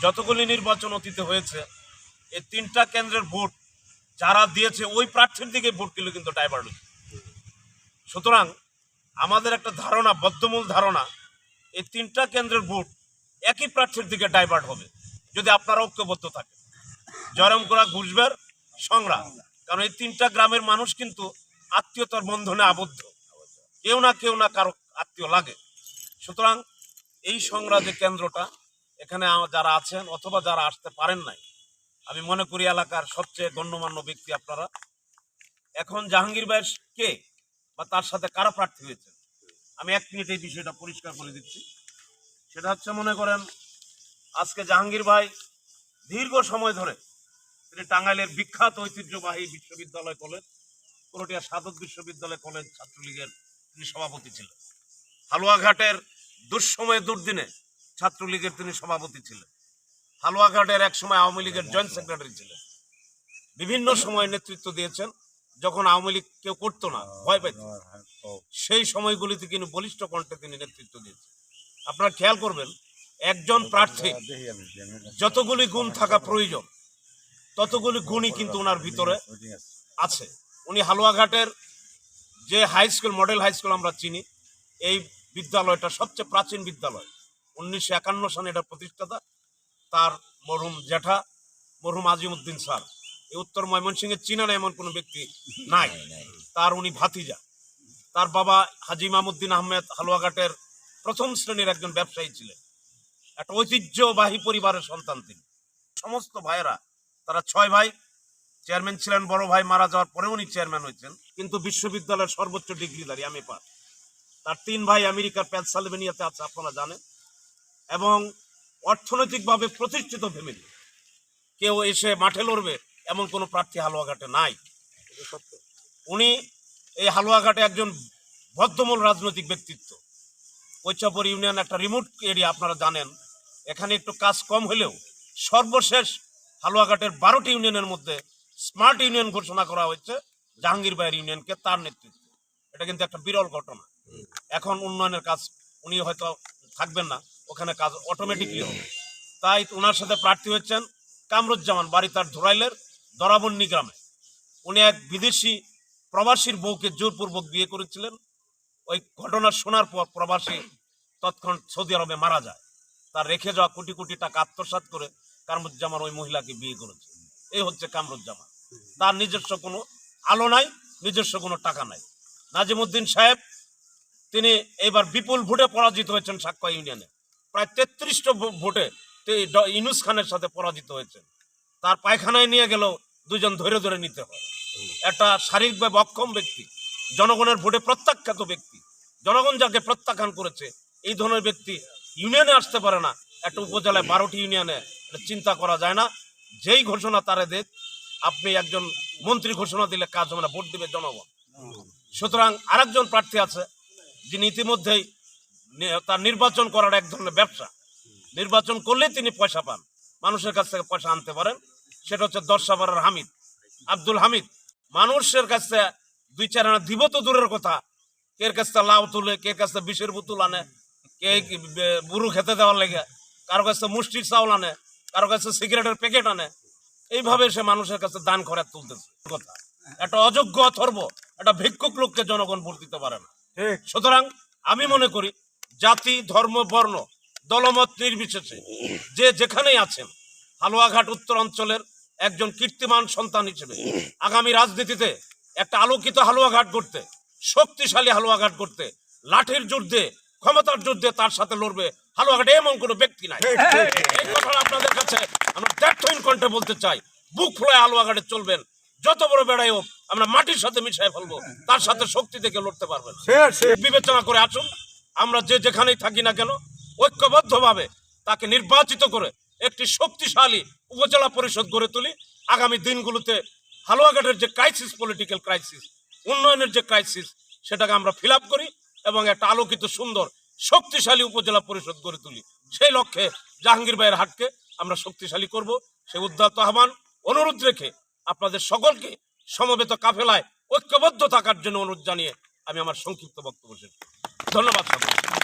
যতগুলি নির্বাচন অতীতে হয়েছে এই তিনটা কেন্দ্রের ভোট যারা দিয়েছে ওই প্রার্থীর দিকে ভোট কিন্তু ডাইভার্ট হয়েছে। সুতরাং আমাদের একটা ধারণা, বদ্ধমূল ধারণা, এই তিনটা কেন্দ্রের ভোট একই প্রার্থীর দিকে ডাইভার্ট হবে যদি আপনারা ঐক্যবদ্ধ থাকে। জয়রামপুরা ঘুষবের সংগ্রাম, কারণ এই তিনটা গ্রামের মানুষ কিন্তু আত্মীয়তার বন্ধনে আবদ্ধ, কেউ না কারো আত্মীয় লাগে। সুতরাং এই সংগ্রাম যে কেন্দ্রটা, এখানে যারা আছেন অথবা যারা আসতে পারেন নাই, আমি মনে করি এলাকার সবচেয়ে গণ্যমান্য ব্যক্তি আপনারা। এখন জাহাঙ্গীর ভাই কে বা তার সাথে কারা প্রার্থী হয়েছে, আমি 1 মিনিট এই বিষয়টা পরিষ্কার করে দিচ্ছি। সেটা হচ্ছে, মনে করেন আজকে জাহাঙ্গীর ভাই দীর্ঘ সময় ধরে তিনি টাঙ্গাইলের বিখ্যাত ঐতিহ্যবাহী বিশ্ববিদ্যালয় কলেজ, করটিয়া সাধক বিশ্ববিদ্যালয় কলেজ ছাত্রলীগের তিনি সভাপতি ছিলেন। হালুয়াঘাটের দুঃসময়ে দুর্দিনে ছাত্রলীগের তিনি সভাপতি ছিলেন। হালুয়াঘাটের এক সময় আওয়ামী লীগের জয়েন্ট সেক্রেটারি ছিলেন। বিভিন্ন সময় নেতৃত্ব দিয়েছেন, যখন আওয়ামী লীগ কেউ করতো না, ভয় পাইত, সেই সময়গুলিতে কিন্তু বলিষ্ঠ কণ্ঠে তিনি নেতৃত্ব দিয়েছেন। আপনারা খেয়াল করবেন, একজন প্রার্থী যতগুলি গুণ থাকা প্রয়োজন ততগুলি গুণই কিন্তু ওনার ভিতরে আছে। উনি হালুয়াঘাটের যে high school, model high school আমরা চিনি, এই বিদ্যালয়টা সবচেয়ে প্রাচীন বিদ্যালয়। 1951 সালে এটা প্রতিষ্ঠাতা তার মরহুম জেঠা মরহুম আজিমউদ্দিন স্যার। এই উত্তর ময়মনসিংহের চিনা না এমন কোনো ব্যক্তি নাই, তার উনি ভাতিজা। তার বাবা হাজি ইমামউদ্দিন আহমেদ হালুয়াঘাটের প্রথম শ্রেণীর একজন ব্যবসায়ী ছিলেন। একটা ঐতিহ্যবাহী পরিবারের সন্তান তিনি। সমস্ত ভাইয়েরা, তারা 6 ভাই, চেয়ারম্যান ছিলেন। বড় ভাই মারা যাওয়ার পরে উনি চেয়ারম্যান হয়েছেন, কিন্তু বিশ্ববিদ্যালয়ের সর্বোচ্চ ডিগ্রিধারী আমি পাস। তার 3 ভাই আমেরিকার পেনসিলভেনিয়াতে আছে, আপনারা জানেন। এবং অর্থনৈতিকভাবে প্রতিষ্ঠিত ফ্যামিলি, কেউ এসে মাঠে লড়বে এমন কোনো প্রার্থী হালুয়াঘাটে নাই। উনি এই হালুয়াঘাটে একজন বদ্ধমূল রাজনৈতিক ব্যক্তিত্ব। কৈচাপুর ইউনিয়ন একটা রিমোট এরিয়া, আপনারা জানেন। এখানে একটু কাজ কম হলেও সর্বশেষ হালুয়াঘাটের 12টি ইউনিয়নের মধ্যে স্মার্ট ইউনিয়ন ঘোষণা করা হয়েছে জাহাঙ্গীর ভাইয়ের ইউনিয়নকে, তার নেতৃত্বে। এটা কিন্তু একটা বিরল ঘটনা। এখন উন্নয়নের কাজ, উনি হয়তো থাকবেন না, ওখানে কাজ অটোমেটিকলি হবে। তাই ওনার সাথে প্রার্থী হচ্ছেন কামরুজ্জামান, বাড়ি তার ধুরাইলের দরাবন্নি গ্রামে। উনি এক বিদেশি প্রবাসীর বউকে জোরপূর্বক বিয়ে করেছিলেন। ওই ঘটনা শোনার পর প্রবাসী তৎক্ষণ সৌদি আরবে মারা যায়। তার রেখে যাওয়া কোটি কোটি টাকা আত্মসাৎ করে কামরুজ্জামান ওই মহিলাকে বিয়ে করেছে। এই হচ্ছে কামরুজ্জামান। তার নিজস্ব কোনো আলো নাই, নিজস্ব কোনো টাকা নাই। নাজিমউদ্দিন সাহেব, তিনি এবার বিপুল ভোটে পরাজিত হয়েছেন সাক্কা ইউনিয়নে, প্রায় 33টা ভোটে ইউনুস খানের সাথে পরাজিত হয়েছেন। তার পায়খানায় নিয়ে গেলেও 2 জন ধরে ধরে নিতে হয়। একটা শারীরিকভাবে অক্ষম ব্যক্তি, জনগণের ভোটে প্রত্যাখ্যাত ব্যক্তি, জনগণ যাকে প্রত্যাখ্যান করেছে, এই ধরনের ব্যক্তি ইউনিয়নে আসতে পারে না। একটা উপজেলায় 12টি ইউনিয়নে চিন্তা করা যায় না। যেই ঘোষণা তারে দেখ, আপনি একজন মন্ত্রী ঘোষণা দিলে কাজ হবে না, ভোট দিবে জনগণ। সুতরাং আরেকজন প্রার্থী আছে যিনি ইতিমধ্যেই তার নির্বাচন করার এক ধরনের ব্যবসা, নির্বাচন করলে তিনি পয়সা পান, মানুষের কাছ থেকে পয়সা আনতে পারেন। সেটা হচ্ছে দর্শাপাড়ার হামিদ, আব্দুল হামিদ। মানুষের কাছে 2-4 আনা দিব তো দূরের কথা, কের কাছ থেকে লাউ তুলে, কে কাছ থেকে বিষের বোতল আনে, কে বুড়ো খেতে দেওয়ার লেগে, কারো কাছে মুষ্টির চাউল আনে, কারো কাছে সিগারেটের প্যাকেট আনে। এইভাবে সে মানুষের কাছে দান খরচ তুলতেছে। কথা, একটা অযোগ্য অথর্ব, একটা ভিক্ষুক লোককে জনগণ ভোট দিতে পারে না। সুতরাং আমি মনে করি জাতি, ধর্ম, বর্ণ, দলমত নির্বিশেষে যে যেখানেই আছেন, হালুয়াঘাট উত্তর অঞ্চলের একজন কীর্তিমান সন্তান হিসেবে আগামী রাজনীতিতে একটা আলোকিত হালুয়াঘাট করতে, শক্তিশালী হালুয়াঘাট করতে, লাঠির যুদ্ধে, ক্ষমতার যুদ্ধে তার সাথে লড়বে হালুয়াঘাটে এমন কোনো ব্যক্তি নাই। এই কথা আপনাদের কাছে আমরা দ্ব্যর্থহীন কণ্ঠে বলতে চাই। বুক ফুলায় হালুয়াঘাটে চলবেন, যত বড় বেড়াই হোক আমরা মাটির সাথে মিশাই ফেলবো, তার সাথে শক্তি থেকে লড়তে পারবেন। বিবেচনা করে আসুন, আমরা যে যেখানেই থাকি না কেন ঐক্যবদ্ধভাবে তাকে নির্বাচিত করে একটি শক্তিশালী উপজেলা পরিষদ গড়ে তুলি। আগামী দিনগুলোতে হালুয়াঘাটের যে ক্রাইসিস, পলিটিক্যাল ক্রাইসিস, উন্নয়নের যে ক্রাইসিস, সেটাকে আমরা ফিল আপ করি এবং একটা আলোকিত সুন্দর শক্তিশালী উপজেলা পরিষদ গড়ে তুলি। সেই লক্ষ্যে জাহাঙ্গীর ভাইয়ের হাটকে আমরা শক্তিশালী করব। সেই উদ্যত আহ্বান, অনুরোধ রেখে আপনাদের সকলকে সমবেত কাফেলায় ঐক্যবদ্ধ থাকার জন্য অনুরোধ জানিয়ে আমি আমার সংক্ষিপ্ত বক্তব্য শেষ করছি। ধন্যবাদ সকলকে।